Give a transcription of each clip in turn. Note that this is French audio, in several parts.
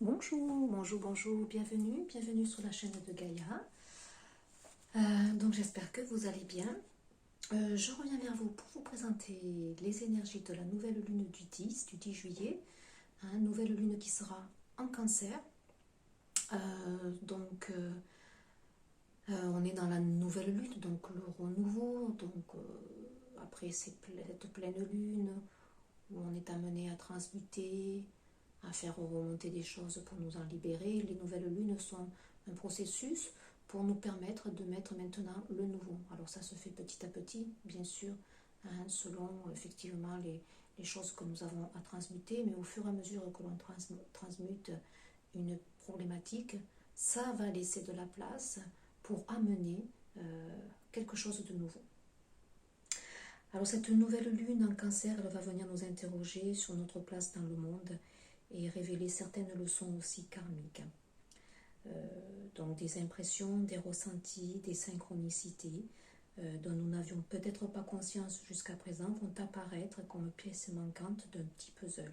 Bonjour, bonjour, bonjour, bienvenue sur la chaîne de Gaïa. Donc j'espère que vous allez bien. Je reviens vers vous pour vous présenter les énergies de la nouvelle lune du 10 juillet. Nouvelle lune qui sera en cancer. On est dans la nouvelle lune, donc le renouveau. Après cette pleine lune où on est amené à transmuter, à faire remonter des choses pour nous en libérer. Les nouvelles lunes sont un processus pour nous permettre de mettre maintenant le nouveau. Alors ça se fait petit à petit, bien sûr, selon effectivement les choses que nous avons à transmuter, mais au fur et à mesure que l'on transmute une problématique, ça va laisser de la place pour amener quelque chose de nouveau. Alors cette nouvelle lune en cancer, elle va venir nous interroger sur notre place dans le monde et révéler certaines leçons aussi karmiques. Donc des impressions, des ressentis, des synchronicités dont nous n'avions peut-être pas conscience jusqu'à présent vont apparaître comme pièces manquantes d'un petit puzzle.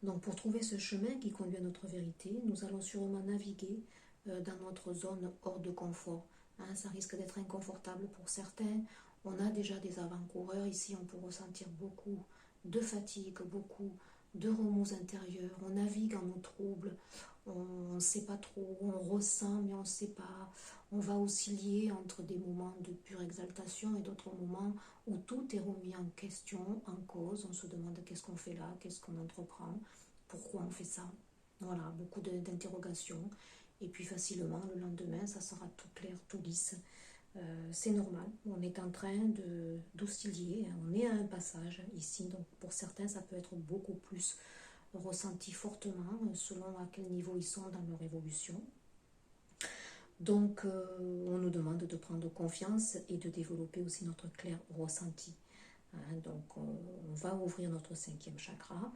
Donc pour trouver ce chemin qui conduit à notre vérité, nous allons sûrement naviguer dans notre zone hors de confort. Ça risque d'être inconfortable pour certains. On a déjà des avant-coureurs ici, on peut ressentir beaucoup de fatigue, beaucoup de remous intérieurs. On navigue en eau trouble, on ne sait pas trop, on ressent mais on ne sait pas. On va osciller entre des moments de pure exaltation et d'autres moments où tout est remis en question, en cause. On se demande qu'est-ce qu'on fait là, qu'est-ce qu'on entreprend, pourquoi on fait ça. Voilà, beaucoup d'interrogations. Et puis facilement, le lendemain, ça sera tout clair, tout lisse. C'est normal, on est en train d'osciller, on est à un passage ici, donc pour certains ça peut être beaucoup plus ressenti fortement selon à quel niveau ils sont dans leur évolution. Donc on nous demande de prendre confiance et de développer aussi notre clair ressenti. Donc on va ouvrir notre 5e chakra,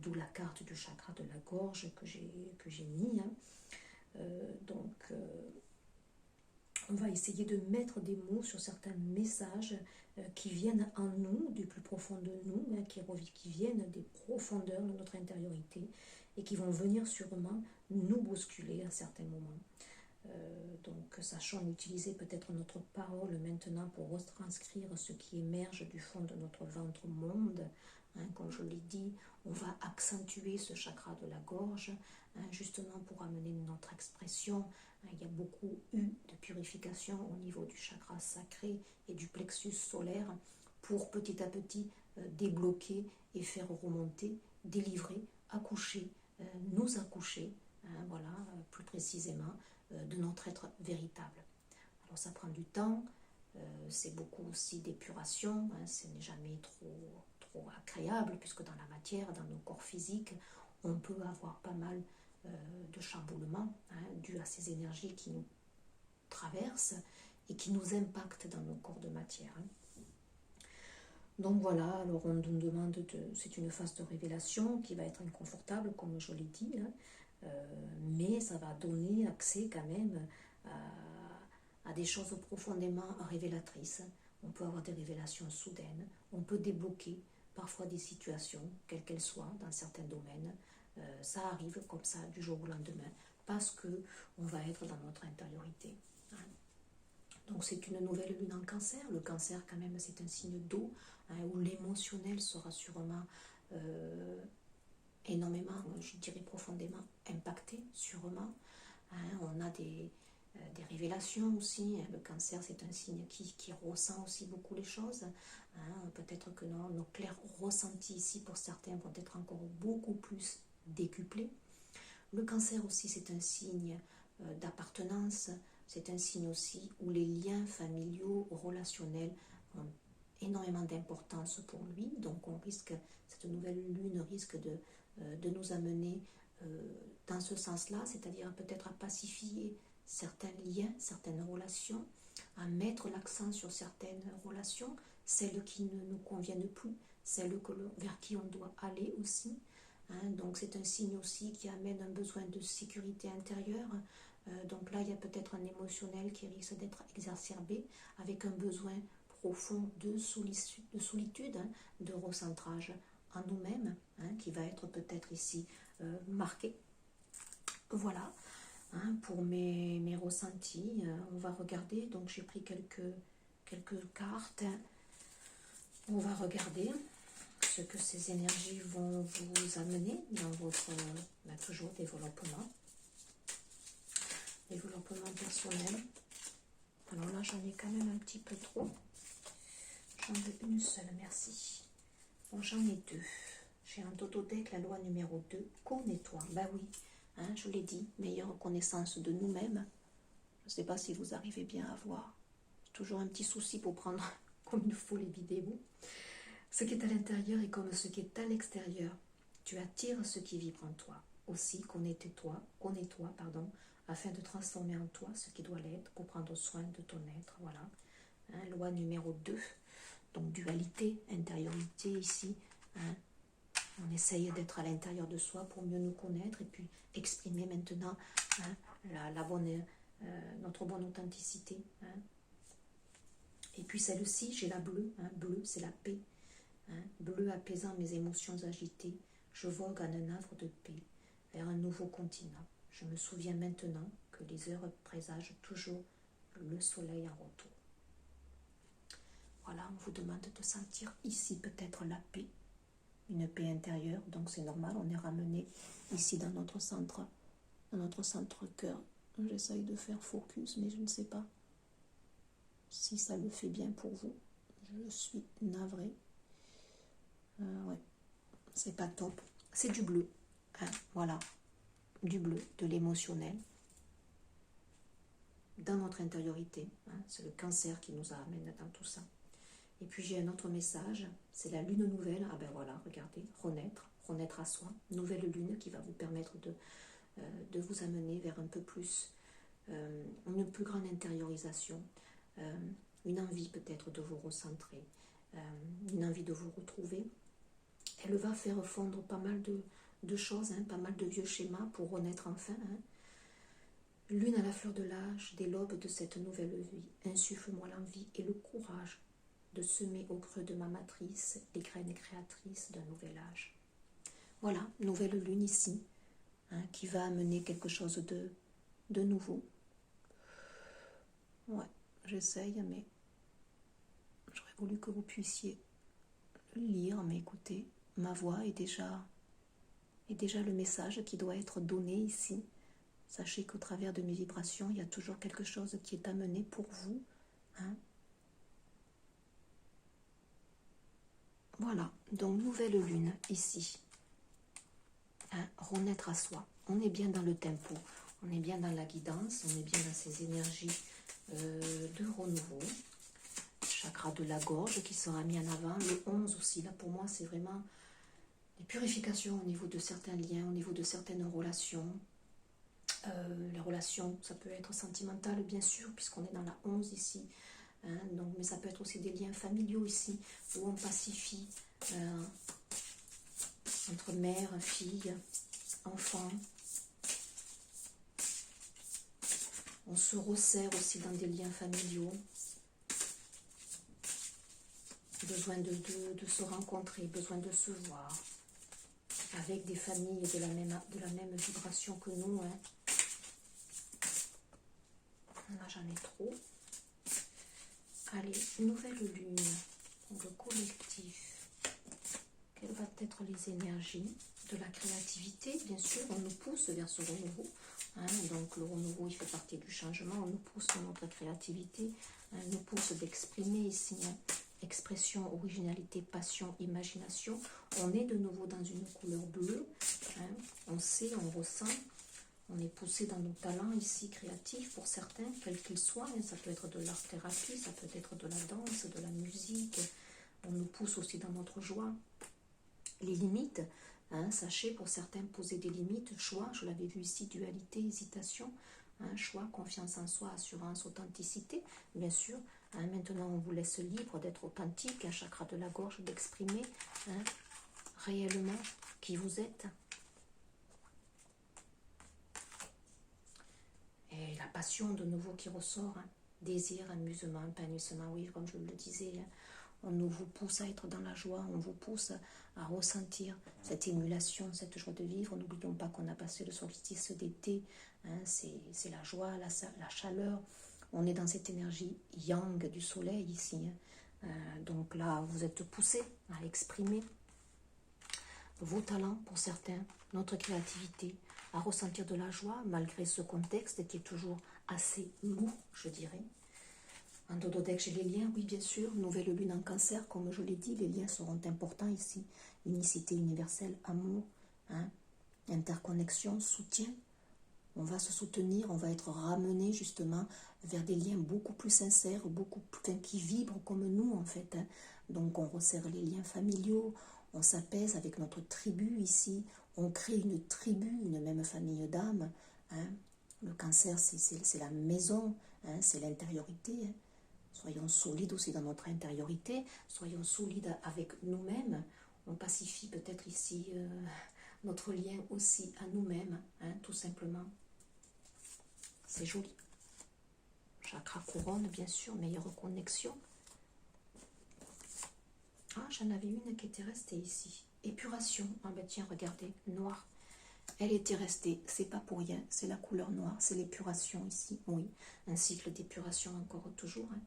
d'où la carte du chakra de la gorge que j'ai mis. On va essayer de mettre des mots sur certains messages qui viennent en nous, du plus profond de nous, qui viennent des profondeurs de notre intériorité et qui vont venir sûrement nous bousculer à certains moments. Donc sachons utiliser peut-être notre parole maintenant pour retranscrire ce qui émerge du fond de notre ventre monde. Comme je l'ai dit, on va accentuer ce chakra de la gorge, justement pour amener notre expression. Il y a beaucoup eu de purification au niveau du chakra sacré et du plexus solaire pour petit à petit débloquer et faire remonter, délivrer, accoucher, nous accoucher, voilà, plus précisément, de notre être véritable. Alors ça prend du temps, c'est beaucoup aussi d'épuration, ce n'est jamais trop agréable puisque dans la matière, dans nos corps physiques, on peut avoir pas mal de chamboulements dus à ces énergies qui nous traversent et qui nous impactent dans nos corps de matière. Donc voilà, alors on nous demande c'est une phase de révélation qui va être inconfortable comme je l'ai dit, mais ça va donner accès quand même à des choses profondément révélatrices. On peut avoir des révélations soudaines, on peut débloquer parfois des situations, quelles qu'elles soient, dans certains domaines. Ça arrive comme ça du jour au lendemain parce qu'on va être dans notre intériorité. Donc c'est une nouvelle lune en cancer. Le cancer quand même c'est un signe d'eau où l'émotionnel sera sûrement énormément, je dirais profondément impacté sûrement. On a des révélations aussi. Le cancer c'est un signe qui ressent aussi beaucoup les choses. Peut-être que nos clairs ressentis ici pour certains vont être encore beaucoup plus décuplés. Le cancer aussi c'est un signe d'appartenance, c'est un signe aussi où les liens familiaux, relationnels ont énormément d'importance pour lui, donc cette nouvelle lune risque de nous amener dans ce sens-là, c'est-à-dire peut-être à pacifier certains liens, certaines relations, à mettre l'accent sur certaines relations, celles qui ne nous conviennent plus, celles vers qui on doit aller aussi. Donc c'est un signe aussi qui amène un besoin de sécurité intérieure. Donc là, il y a peut-être un émotionnel qui risque d'être exacerbé avec un besoin profond de solitude, de recentrage en nous-mêmes, qui va être peut-être ici marqué. Voilà, hein, pour mes ressentis, on va regarder. Donc j'ai pris quelques cartes. On va regarder ce que ces énergies vont vous amener dans votre toujours développement personnel. Alors là, j'en ai quand même un petit peu trop. J'en veux une seule, merci. Bon, j'en ai deux. J'ai un Totodec, la loi numéro 2. Connais-toi. Ben oui, hein, je l'ai dit, meilleure connaissance de nous-mêmes. Je ne sais pas si vous arrivez bien à voir. J'ai toujours un petit souci pour prendre comme il faut les vidéos. Ce qui est à l'intérieur est comme ce qui est à l'extérieur. Tu attires ce qui vibre en toi. Aussi, connais-toi, afin de transformer en toi ce qui doit l'être pour prendre soin de ton être. Voilà. Hein, loi numéro 2. Donc, dualité, intériorité ici. Hein. On essaye d'être à l'intérieur de soi pour mieux nous connaître et puis exprimer maintenant, hein, notre bonne authenticité. Hein. Et puis celle-ci, j'ai la bleue. Hein. Bleu, c'est la paix. Hein. Bleu apaisant mes émotions agitées. Je vogue en un havre de paix vers un nouveau continent. Je me souviens maintenant que les heures présagent toujours le soleil en retour. Voilà, on vous demande de sentir ici peut-être la paix, une paix intérieure, donc c'est normal, on est ramené ici dans notre centre cœur. J'essaye de faire focus, mais je ne sais pas si ça le fait bien pour vous. Je suis navrée. Ouais, c'est pas top. C'est du bleu, hein, voilà, du bleu, de l'émotionnel, dans notre intériorité. Hein, c'est le cancer qui nous amène dans tout ça. Et puis j'ai un autre message, c'est la lune nouvelle. Ah ben voilà, regardez, renaître à soi. Nouvelle lune qui va vous permettre de vous amener vers un peu plus, une plus grande intériorisation, une envie peut-être de vous recentrer, une envie de vous retrouver. Elle va faire fondre pas mal de choses, hein, pas mal de vieux schémas pour renaître enfin. Hein. Lune à la fleur de l'âge, dès l'aube de cette nouvelle vie, insuffle-moi l'envie et le courage de semer au creux de ma matrice les graines créatrices d'un nouvel âge. Voilà, nouvelle lune ici, hein, qui va amener quelque chose de nouveau. Ouais, j'essaye, mais j'aurais voulu que vous puissiez lire, mais écoutez, ma voix est déjà le message qui doit être donné ici. Sachez qu'au travers de mes vibrations, il y a toujours quelque chose qui est amené pour vous. Hein. Voilà, donc nouvelle lune ici. Hein, renaître à soi. On est bien dans le tempo, on est bien dans la guidance, on est bien dans ces énergies de renouveau. Chakra de la gorge qui sera mis en avant. Le 11 aussi, là pour moi c'est vraiment des purifications au niveau de certains liens, au niveau de certaines relations. Les relations, ça peut être sentimental bien sûr, puisqu'on est dans la 11 ici. Hein, donc, mais ça peut être aussi des liens familiaux ici, où on pacifie entre mère, fille, enfant. On se resserre aussi dans des liens familiaux. Besoin de se rencontrer, besoin de se voir. Avec des familles de la même vibration que nous. Hein. Là, j'en ai trop. Allez, nouvelle lune pour le collectif. Quelles vont être les énergies de la créativité? Bien sûr, on nous pousse vers ce renouveau. Hein, donc le renouveau, il fait partie du changement. On nous pousse dans notre créativité. Hein, nous pousse d'exprimer ici. Hein, expression, originalité, passion, imagination. On est de nouveau dans une couleur bleue. Hein, on sait, on ressent. On est poussé dans nos talents ici créatifs pour certains, quels qu'ils soient. Ça peut être de l'art-thérapie, ça peut être de la danse, de la musique. On nous pousse aussi dans notre joie. Les limites, hein, sachez pour certains poser des limites. Choix, je l'avais vu ici, dualité, hésitation. Hein, choix, confiance en soi, assurance, authenticité. Bien sûr, hein, maintenant on vous laisse libre d'être authentique, un chakra de la gorge, d'exprimer hein, réellement qui vous êtes. Et la passion de nouveau qui ressort, hein. Désir, amusement, épanouissement, oui, comme je le disais, hein. on nous vous pousse à être dans la joie, on vous pousse à ressentir cette émulation, cette joie de vivre. N'oublions pas qu'on a passé le solstice d'été, hein, c'est la joie, la chaleur. On est dans cette énergie yang du soleil ici. Hein. Donc là, vous êtes poussés à exprimer vos talents pour certains, notre créativité, à ressentir de la joie malgré ce contexte qui est toujours assez lourd, je dirais. En dododeck, j'ai les liens, oui bien sûr, nouvelle lune en cancer, comme je l'ai dit, les liens seront importants ici. Unicité universelle, amour, hein, interconnexion, soutien. On va se soutenir, on va être ramené justement vers des liens beaucoup plus sincères, beaucoup plus, qui vibrent comme nous en fait. Hein. Donc on resserre les liens familiaux, on s'apaise avec notre tribu ici, on crée une tribu, une même famille d'âmes. Hein. Le cancer, c'est la maison, hein, c'est l'intériorité. Hein. Soyons solides aussi dans notre intériorité, soyons solides avec nous-mêmes. On pacifie peut-être ici notre lien aussi à nous-mêmes, hein, tout simplement. C'est joli. Chakra couronne, bien sûr, meilleure connexion. Ah, j'en avais une qui était restée ici. Épuration. Ah ben tiens, regardez, noir. Elle était restée, c'est pas pour rien, c'est la couleur noire, c'est l'épuration ici. Oui, un cycle d'épuration encore toujours. Hein.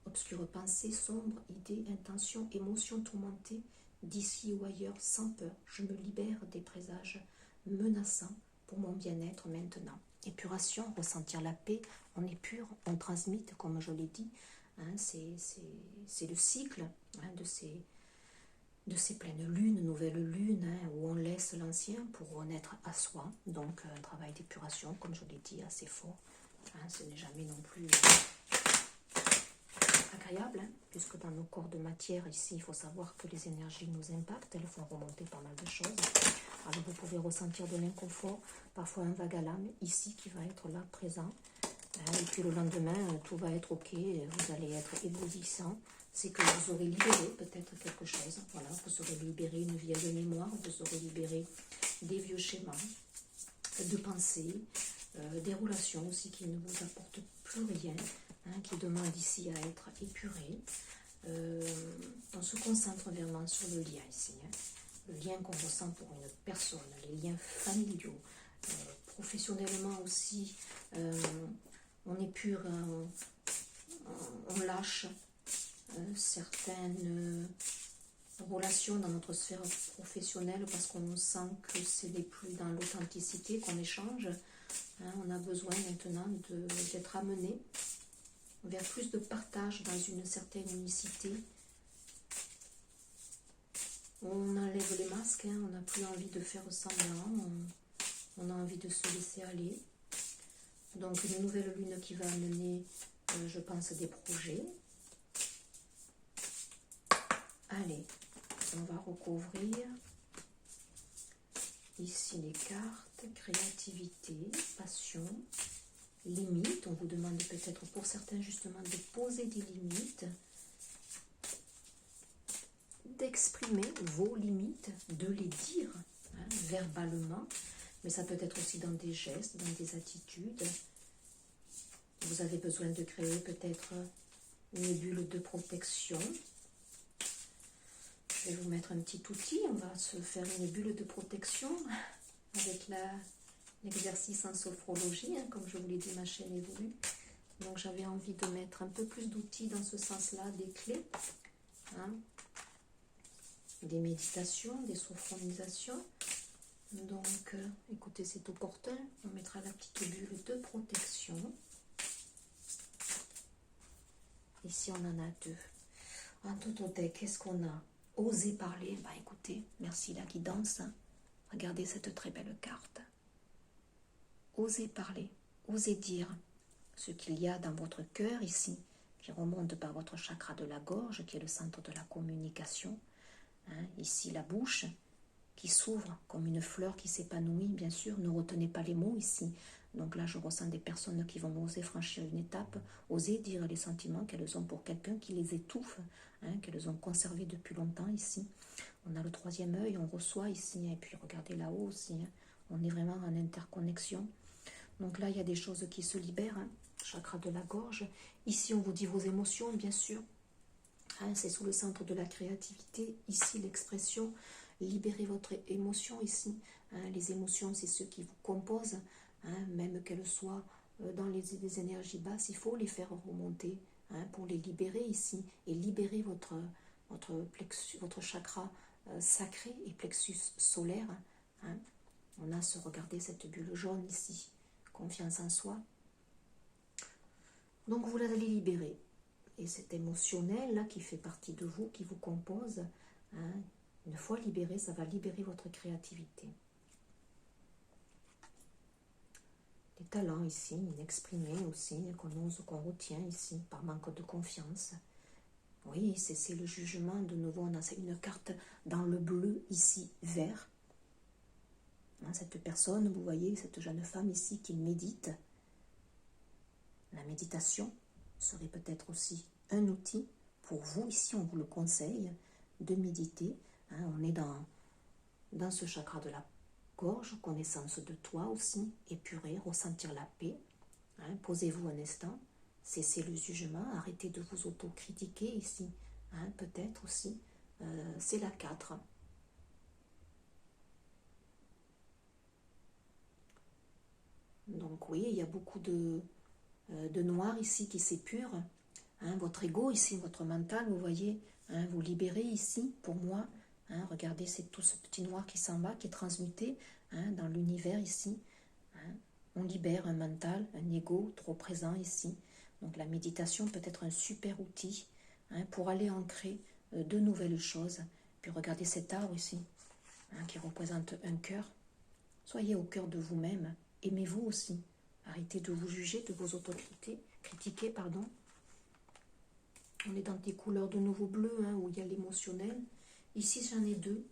Obscure pensée, sombre, idée, intention, émotion tourmentée, d'ici ou ailleurs, sans peur. Je me libère des présages menaçants pour mon bien-être maintenant. Épuration, ressentir la paix, on est pur, on transmite, comme je l'ai dit. Hein, c'est le cycle hein, de ces pleines lunes, nouvelles lunes, hein, où on laisse l'ancien pour renaître à soi. Donc un travail d'épuration, comme je l'ai dit, assez fort. Hein, ce n'est jamais non plus agréable, hein, puisque dans nos corps de matière, ici, il faut savoir que les énergies nous impactent, elles font remonter pas mal de choses. Alors vous pouvez ressentir de l'inconfort, parfois un vague à l'âme, ici, qui va être là, présent. Et puis le lendemain, tout va être ok, vous allez être éblouissant. C'est que vous aurez libéré peut-être quelque chose. Voilà, vous aurez libéré une vieille mémoire, vous aurez libéré des vieux schémas de pensée, des relations aussi qui ne vous apportent plus rien, hein, qui demandent ici à être épurées. On se concentre vraiment sur le lien ici, hein. Le lien qu'on ressent pour une personne, les liens familiaux, professionnellement aussi, on épure, on lâche certaines relations dans notre sphère professionnelle parce qu'on sent que ce n'est plus dans l'authenticité qu'on échange. Hein, on a besoin maintenant d'être amené vers plus de partage dans une certaine unicité. On enlève les masques, hein, on n'a plus envie de faire semblant, on a envie de se laisser aller. Donc une nouvelle lune qui va amener, je pense, des projets. Allez, on va recouvrir ici les cartes, créativité, passion, limites. On vous demande peut-être pour certains justement de poser des limites, d'exprimer vos limites, de les dire hein, verbalement, mais ça peut être aussi dans des gestes, dans des attitudes. Vous avez besoin de créer peut-être une bulle de protection. Je vais vous mettre un petit outil, on va se faire une bulle de protection avec l'exercice en sophrologie, hein, comme je vous l'ai dit, ma chaîne évolue. Donc j'avais envie de mettre un peu plus d'outils dans ce sens-là, des clés, hein, des méditations, des sophronisations. Donc écoutez, c'est opportun, on mettra la petite bulle de protection. Ici on en a deux. En dododeck, qu'est-ce qu'on a? Oser parler, bah écoutez, merci la guidance. Regardez cette très belle carte. Osez parler, osez dire ce qu'il y a dans votre cœur ici, qui remonte par votre chakra de la gorge, qui est le centre de la communication. Hein, ici la bouche, qui s'ouvre comme une fleur qui s'épanouit, bien sûr. Ne retenez pas les mots ici. Donc là, je ressens des personnes qui vont oser franchir une étape, oser dire les sentiments qu'elles ont pour quelqu'un qui les étouffe, hein, qu'elles ont conservés depuis longtemps ici. On a le troisième œil, on reçoit ici, et puis regardez là-haut aussi, hein, on est vraiment en interconnexion. Donc là, il y a des choses qui se libèrent, hein, chakra de la gorge. Ici, on vous dit vos émotions, bien sûr. Hein, c'est sous le centre de la créativité. Ici, l'expression, libérez votre émotion ici. Hein, les émotions, c'est ce qui vous compose. Hein, même qu'elles soient dans les énergies basses, il faut les faire remonter, hein, pour les libérer ici. Et libérer votre chakra sacré et plexus solaire. Hein. On a regardez cette bulle jaune ici. Confiance en soi. Donc vous l'allez libérer. Et cet émotionnel là qui fait partie de vous, qui vous compose, hein, une fois libéré, ça va libérer votre créativité. Des talents ici, inexprimés aussi, qu'on retient ici, par manque de confiance. Oui, c'est le jugement, de nouveau, on a une carte dans le bleu ici, vert. Hein, cette personne, vous voyez, cette jeune femme ici qui médite. La méditation serait peut-être aussi un outil pour vous, ici on vous le conseille, de méditer. Hein, on est dans ce chakra de la gorge, connaissance de toi aussi, épurer, ressentir la paix. Hein, posez-vous un instant, cessez le jugement, arrêtez de vous autocritiquer ici. Hein, peut-être aussi, c'est la 4. Donc oui, il y a beaucoup de noir ici qui s'épure. Hein, votre ego ici, votre mental, vous voyez, hein, vous libérez ici, pour moi. Hein, regardez, c'est tout ce petit noir qui s'en va, qui est transmuté, hein, dans l'univers ici. Hein. On libère un mental, un ego trop présent ici. Donc la méditation peut être un super outil, hein, pour aller ancrer de nouvelles choses. Puis regardez cet arbre ici, hein, qui représente un cœur. Soyez au cœur de vous-même. Aimez-vous aussi. Arrêtez de vous juger, de vous autocritiquer, pardon. On est dans des couleurs de nouveau bleu, hein, où il y a l'émotionnel. Ici, j'en ai 2.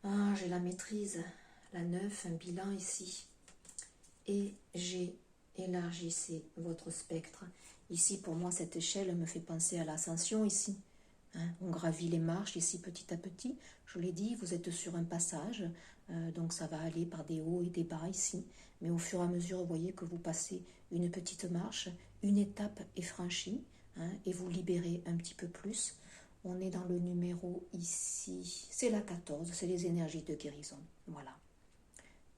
Ah, j'ai la maîtrise, la 9, un bilan ici. Et j'ai élargissez votre spectre. Ici, pour moi, cette échelle me fait penser à l'ascension ici. Hein, on gravit les marches ici petit à petit. Je l'ai dit, vous êtes sur un passage, donc ça va aller par des hauts et des bas ici. Mais au fur et à mesure, vous voyez que vous passez une petite marche, une étape est franchie, hein, et vous libérez un petit peu plus. On est dans le numéro ici, c'est la 14, c'est les énergies de guérison. Voilà.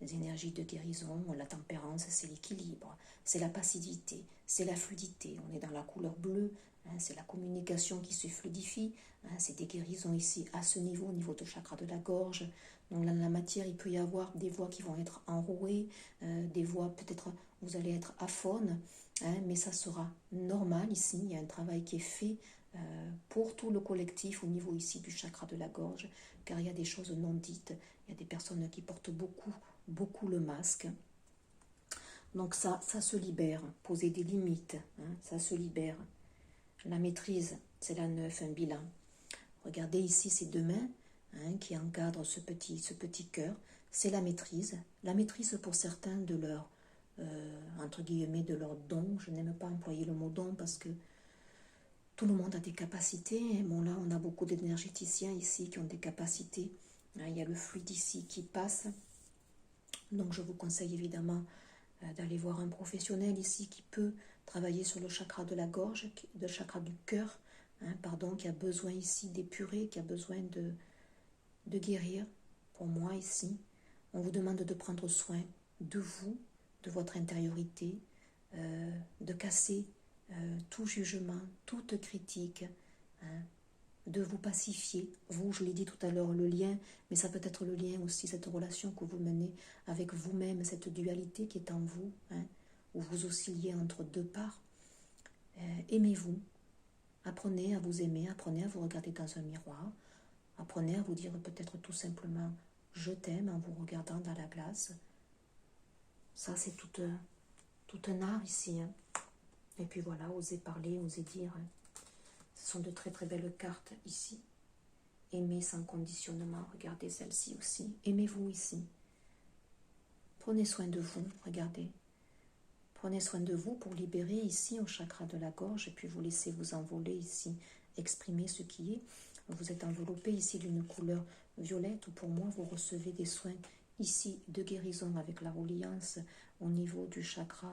Les énergies de guérison, la tempérance, c'est l'équilibre, c'est la passivité, c'est la fluidité. On est dans la couleur bleue, hein, c'est la communication qui se fluidifie. Hein, c'est des guérisons ici à ce niveau, au niveau du chakra de la gorge. Donc dans la matière, il peut y avoir des voix qui vont être enrouées, des voix peut-être vous allez être aphone, hein, mais ça sera normal ici. Il y a un travail qui est fait pour tout le collectif au niveau ici du chakra de la gorge, car il y a des choses non dites, il y a des personnes qui portent beaucoup le masque. Donc ça se libère, poser des limites, hein, ça se libère. La maîtrise, c'est la 9, un bilan. Regardez ici ces 2 mains, hein, qui encadrent ce petit cœur, c'est la maîtrise. La maîtrise pour certains de leur, entre guillemets, de leur don. Je n'aime pas employer le mot don parce que tout le monde a des capacités. Bon là, on a beaucoup d'énergéticiens ici qui ont des capacités. Il y a le fluide ici qui passe. Donc je vous conseille évidemment d'aller voir un professionnel ici qui peut travailler sur le chakra de la gorge, le chakra du cœur, hein, pardon, qui a besoin ici d'épurer, qui a besoin de guérir. Pour moi ici, on vous demande de prendre soin de vous, de votre intériorité, de casser tout jugement, toute critique, hein, de vous pacifier. Vous, je l'ai dit tout à l'heure, le lien, mais ça peut être le lien aussi, cette relation que vous menez avec vous-même, cette dualité qui est en vous, hein, où vous oscillez entre 2 parts. Aimez-vous, apprenez à vous aimer, apprenez à vous regarder dans un miroir, apprenez à vous dire peut-être tout simplement « je t'aime » en vous regardant dans la glace. Ça, c'est tout un art ici. Hein. Et puis voilà, osez parler, osez dire. Hein. Ce sont de très très belles cartes ici. Aimez sans conditionnement, regardez celle-ci aussi. Aimez-vous ici. Prenez soin de vous, regardez. Prenez soin de vous pour libérer ici au chakra de la gorge et puis vous laissez vous envoler ici, exprimer ce qui est. Vous êtes enveloppé ici d'une couleur violette où pour moi vous recevez des soins ici de guérison avec la reliance au niveau du chakra,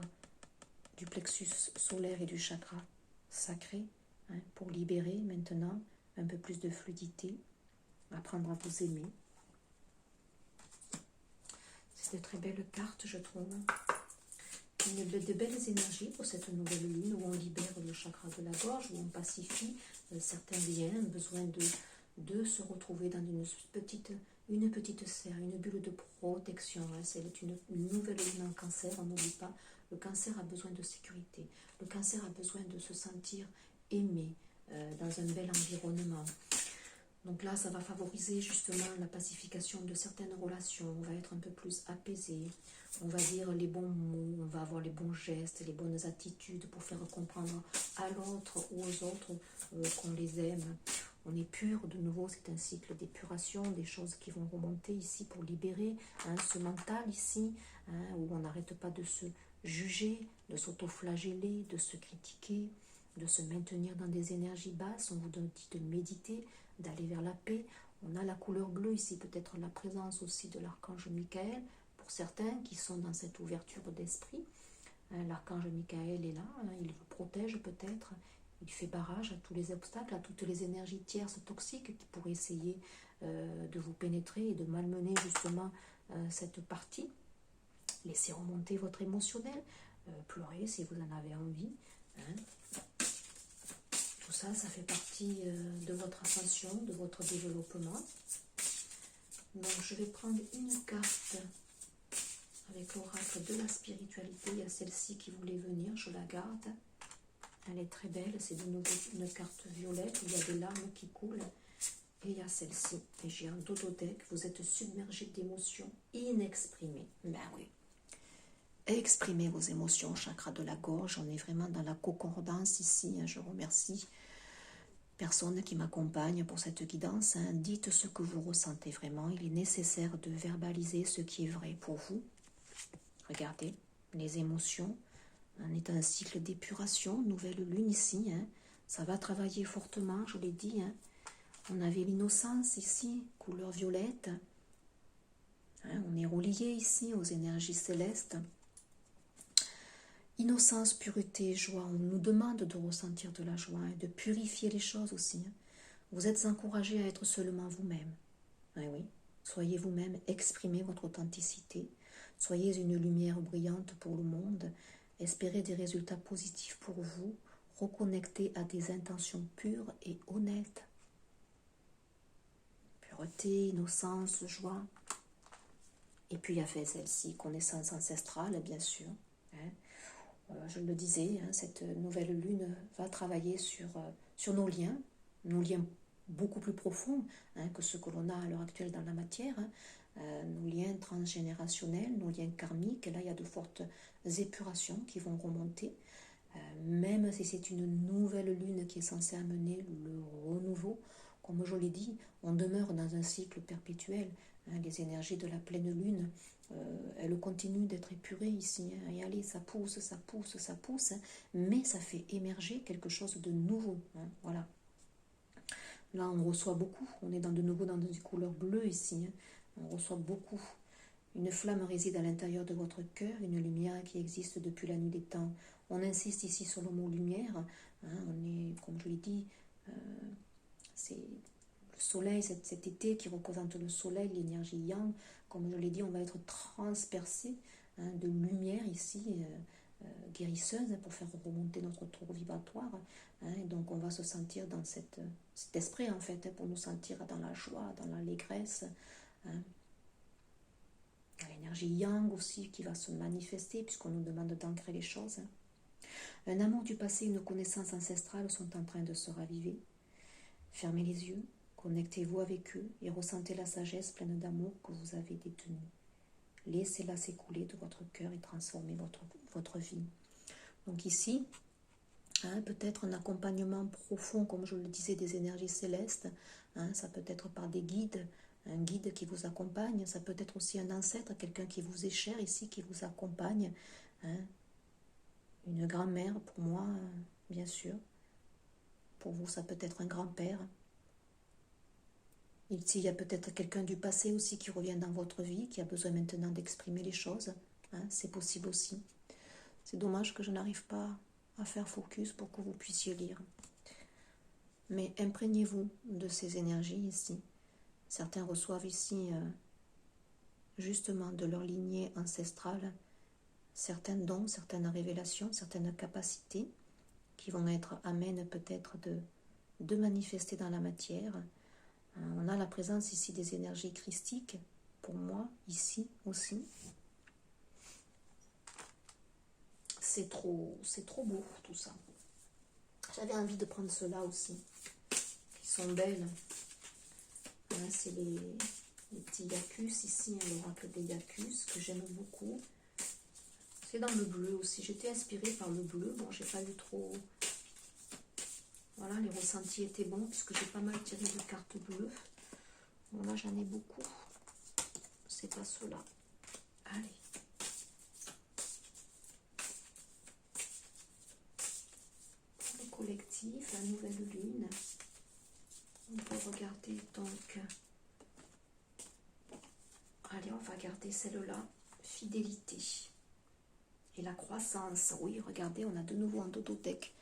du plexus solaire et du chakra sacré. hein, pour libérer maintenant un peu plus de fluidité, apprendre à vous aimer. C'est de très belles cartes, je trouve. De belles énergies pour cette nouvelle lune où on libère le chakra de la gorge, où on pacifie certains liens, besoin de se retrouver dans une petite serre, une bulle de protection. Hein. C'est une nouvelle lune en cancer, on n'oublie pas. Le cancer a besoin de sécurité. Le cancer a besoin de se sentir aimé dans un bel environnement. Donc là, ça va favoriser justement la pacification de certaines relations. On va être un peu plus apaisé. On va dire les bons mots, on va avoir les bons gestes, les bonnes attitudes pour faire comprendre à l'autre ou aux autres qu'on les aime. On est pur, de nouveau, c'est un cycle d'épuration, des choses qui vont remonter ici pour libérer ce mental ici, où on n'arrête pas de se juger, de s'auto-flageller, de se critiquer, de se maintenir dans des énergies basses. On vous dit de méditer, d'aller vers la paix. On a la couleur bleue ici, peut-être la présence aussi de l'archange Michael, pour certains qui sont dans cette ouverture d'esprit. L'archange Michael est là, il vous protège peut-être, il fait barrage à tous les obstacles, à toutes les énergies tierces toxiques qui pourraient essayer de vous pénétrer et de malmener justement cette partie. Laissez remonter votre émotionnel, pleurez si vous en avez envie. Tout ça, ça fait partie de votre ascension, de votre développement. Donc je vais prendre une carte avec l'oracle de la spiritualité. Il y a celle-ci qui voulait venir, je la garde. Elle est très belle, c'est de nouveau une carte violette où il y a des larmes qui coulent. Et il y a celle-ci, et j'ai un dododeck, vous êtes submergé d'émotions inexprimées. Ben oui. Exprimez vos émotions, chakra de la gorge, on est vraiment dans la concordance ici, je remercie personne qui m'accompagne pour cette guidance. Dites ce que vous ressentez vraiment, il est nécessaire de verbaliser ce qui est vrai pour vous. Regardez, les émotions, on est un cycle d'épuration, nouvelle lune ici, ça va travailler fortement, je l'ai dit. On avait l'innocence ici, couleur violette. On est relié ici aux énergies célestes. Innocence, pureté, joie, on nous demande de ressentir de la joie et de purifier les choses aussi. Vous êtes encouragés à être seulement vous-même. Oui, soyez vous-même, exprimez votre authenticité. Soyez une lumière brillante pour le monde. Espérez des résultats positifs pour vous. Reconnectez à des intentions pures et honnêtes. Pureté, innocence, joie. Et puis il y a fait celle-ci, connaissance ancestrale, bien sûr. Je le disais, cette nouvelle lune va travailler sur nos liens beaucoup plus profonds que ceux que l'on a à l'heure actuelle dans la matière, nos liens transgénérationnels, nos liens karmiques. Là, il y a de fortes épurations qui vont remonter, même si c'est une nouvelle lune qui est censée amener le renouveau. Comme je l'ai dit, on demeure dans un cycle perpétuel. Les énergies de la pleine lune, elles continuent d'être épurées ici. Et allez, ça pousse, mais ça fait émerger quelque chose de nouveau. Voilà. Là, on reçoit beaucoup. On est de nouveau dans des couleurs bleues ici. On reçoit beaucoup. Une flamme réside à l'intérieur de votre cœur, une lumière qui existe depuis la nuit des temps. On insiste ici sur le mot lumière. On est, comme je l'ai dit, c'est le soleil, cet été qui représente le soleil, l'énergie yang. Comme je l'ai dit, on va être transpercé de lumière ici, guérisseuse, pour faire remonter notre tour vibratoire. Et donc on va se sentir dans cet esprit, en fait, pour nous sentir dans la joie, dans l'allégresse. Il y a l'énergie yang aussi qui va se manifester, puisqu'on nous demande d'ancrer les choses. Un amour du passé, une connaissance ancestrale sont en train de se raviver. Fermez les yeux, connectez-vous avec eux et ressentez la sagesse pleine d'amour que vous avez détenue. Laissez-la s'écouler de votre cœur et transformer votre vie. Donc ici, peut-être un accompagnement profond, comme je le disais, des énergies célestes. Ça peut être par des guides, un guide qui vous accompagne. Ça peut être aussi un ancêtre, quelqu'un qui vous est cher ici, qui vous accompagne. Une grand-mère, pour moi, bien sûr. Pour vous, ça peut être un grand-père. Ici, il y a peut-être quelqu'un du passé aussi qui revient dans votre vie, qui a besoin maintenant d'exprimer les choses. C'est possible aussi. C'est dommage que je n'arrive pas à faire focus pour que vous puissiez lire. Mais imprégnez-vous de ces énergies ici. Certains reçoivent ici, justement, de leur lignée ancestrale, certains dons, certaines révélations, certaines capacités qui vont être amènes peut-être de manifester dans la matière. On a la présence ici des énergies christiques, pour moi, ici aussi. C'est trop beau tout ça. J'avais envie de prendre ceux-là aussi, qui sont belles. C'est les petits Iacus ici, l'oracle des Iacus, que j'aime beaucoup. C'est dans le bleu aussi. J'étais inspirée par le bleu. Bon, j'ai pas eu trop... Voilà, les ressentis étaient bons, puisque j'ai pas mal tiré de cartes bleues. Bon, là, j'en ai beaucoup. C'est pas ceux-là. Allez. Pour le collectif, la nouvelle lune. On peut regarder donc... Allez, on va garder celle-là. Fidélité. Et la croissance. Oui, regardez, on a de nouveau en dodothèque.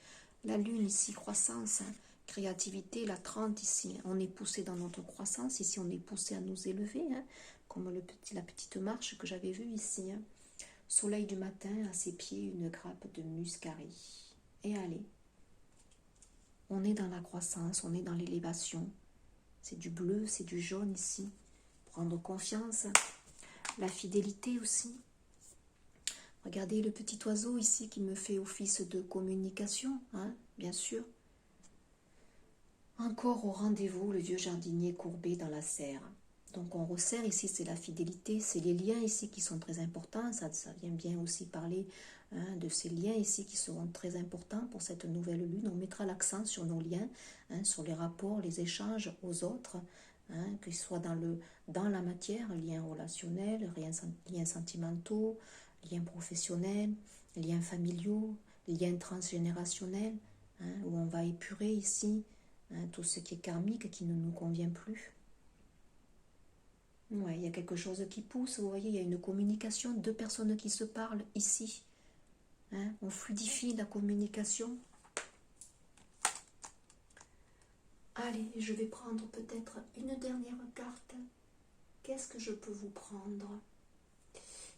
La lune ici, croissance. Créativité, la 30 ici. On est poussé dans notre croissance. Ici, on est poussé à nous élever. Comme la petite marche que j'avais vue ici. Soleil du matin, à ses pieds, une grappe de muscari. Et allez. On est dans la croissance, on est dans l'élévation. C'est du bleu, c'est du jaune ici. Prendre confiance. La fidélité aussi. Regardez le petit oiseau ici qui me fait office de communication, bien sûr. Encore au rendez-vous, le vieux jardinier courbé dans la serre. Donc on resserre ici, c'est la fidélité, c'est les liens ici qui sont très importants. Ça vient bien aussi parler de ces liens ici qui seront très importants pour cette nouvelle lune. On mettra l'accent sur nos liens, sur les rapports, les échanges aux autres, qu'ils soient dans la matière, liens relationnels, liens sentimentaux, liens professionnels, liens familiaux, liens transgénérationnels, où on va épurer ici tout ce qui est karmique, qui ne nous convient plus. Ouais, il y a quelque chose qui pousse, vous voyez, il y a une communication, deux personnes qui se parlent ici. On fluidifie la communication. Allez, je vais prendre peut-être une dernière carte. Qu'est-ce que je peux vous prendre?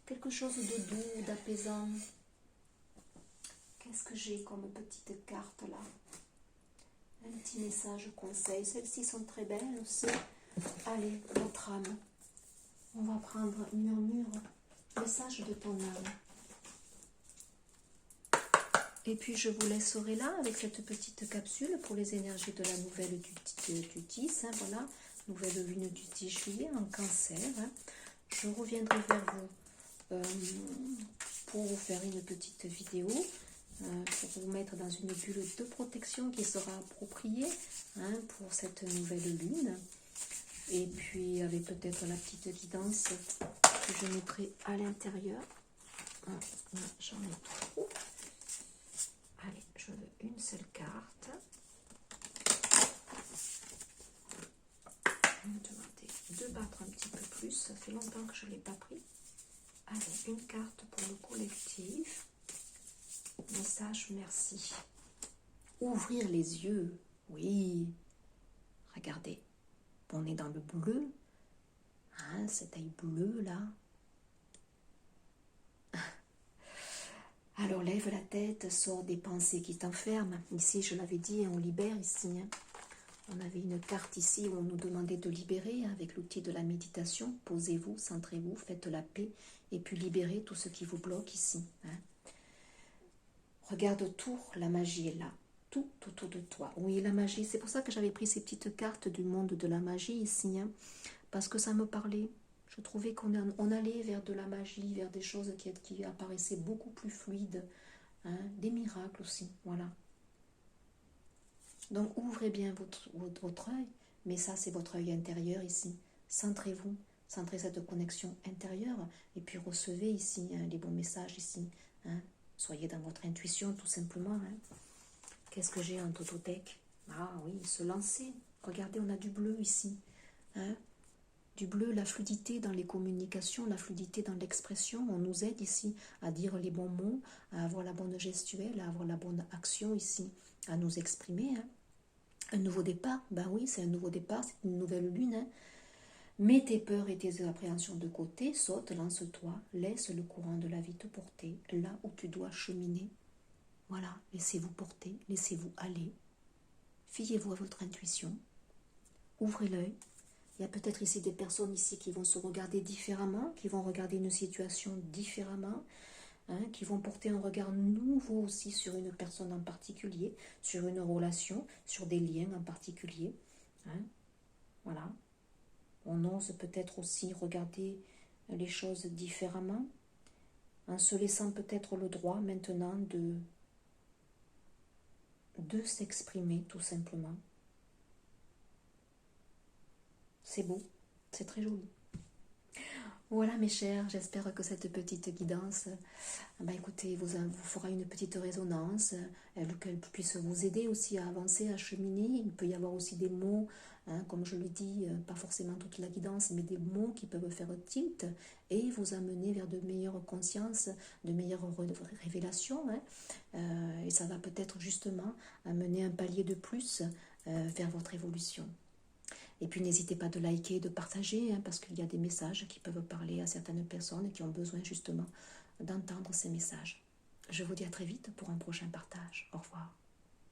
Quelque chose de doux, d'apaisant. Qu'est-ce que j'ai comme petite carte là? Un petit message conseil. Celles-ci sont très belles aussi. Allez, votre âme. On va prendre murmure, message de ton âme. Et puis je vous laisserai là avec cette petite capsule pour les énergies de la nouvelle du 10. Voilà, nouvelle lune du 10 juillet en cancer. Je reviendrai vers vous pour vous faire une petite vidéo, pour vous mettre dans une bulle de protection qui sera appropriée pour cette nouvelle lune. Et puis avec peut-être la petite guidance que je mettrai à l'intérieur. J'en ai trop. Allez, je veux une seule carte. Je vais me demander de battre un petit peu plus. Ça fait longtemps que je ne l'ai pas pris. Allez, une carte pour le collectif. Message, merci. Ouvrir les yeux. Oui. Regardez. On est dans le bleu. Cet œil bleu là. Alors lève la tête, sors des pensées qui t'enferment. Ici, je l'avais dit, on libère ici. On avait une carte ici où on nous demandait de libérer avec l'outil de la méditation. Posez-vous, centrez-vous, faites la paix et puis libérez tout ce qui vous bloque ici. Regarde autour, la magie est là. Tout autour de toi. Oui, la magie. C'est pour ça que j'avais pris ces petites cartes du monde de la magie ici. Parce que ça me parlait. Je trouvais qu'on allait vers de la magie, vers des choses qui apparaissaient beaucoup plus fluides. Des miracles aussi. Voilà. Donc ouvrez bien votre œil. Mais ça, c'est votre œil intérieur ici. Centrez-vous. Centrez cette connexion intérieure. Et puis recevez ici les bons messages ici. Soyez dans votre intuition tout simplement. Qu'est-ce que j'ai en totothèque? Ah oui, se lancer. Regardez, on a du bleu ici. Du bleu, la fluidité dans les communications, la fluidité dans l'expression. On nous aide ici à dire les bons mots, à avoir la bonne gestuelle, à avoir la bonne action ici, à nous exprimer. Un nouveau départ, ben oui, c'est un nouveau départ, c'est une nouvelle lune. Hein. Mets tes peurs et tes appréhensions de côté, saute, lance-toi, laisse le courant de la vie te porter là où tu dois cheminer. Voilà, laissez-vous porter, laissez-vous aller. Fiez-vous à votre intuition. Ouvrez l'œil. Il y a peut-être ici des personnes ici qui vont se regarder différemment, qui vont regarder une situation différemment, hein, qui vont porter un regard nouveau aussi sur une personne en particulier, sur une relation, sur des liens en particulier. Hein, voilà. On ose peut-être aussi regarder les choses différemment, en se laissant peut-être le droit maintenant de s'exprimer tout simplement. C'est beau, c'est très joli. Voilà mes chers, j'espère que cette petite guidance, écoutez, vous fera une petite résonance, qu'elle puisse vous aider aussi à avancer, à cheminer. Il peut y avoir aussi des mots, hein, comme je le dis, pas forcément toute la guidance, mais des mots qui peuvent faire tilt et vous amener vers de meilleures consciences, de meilleures révélations. Hein, et ça va peut-être justement amener un palier de plus vers votre évolution. Et puis n'hésitez pas de liker et de partager, hein, parce qu'il y a des messages qui peuvent parler à certaines personnes qui ont besoin justement d'entendre ces messages. Je vous dis à très vite pour un prochain partage. Au revoir.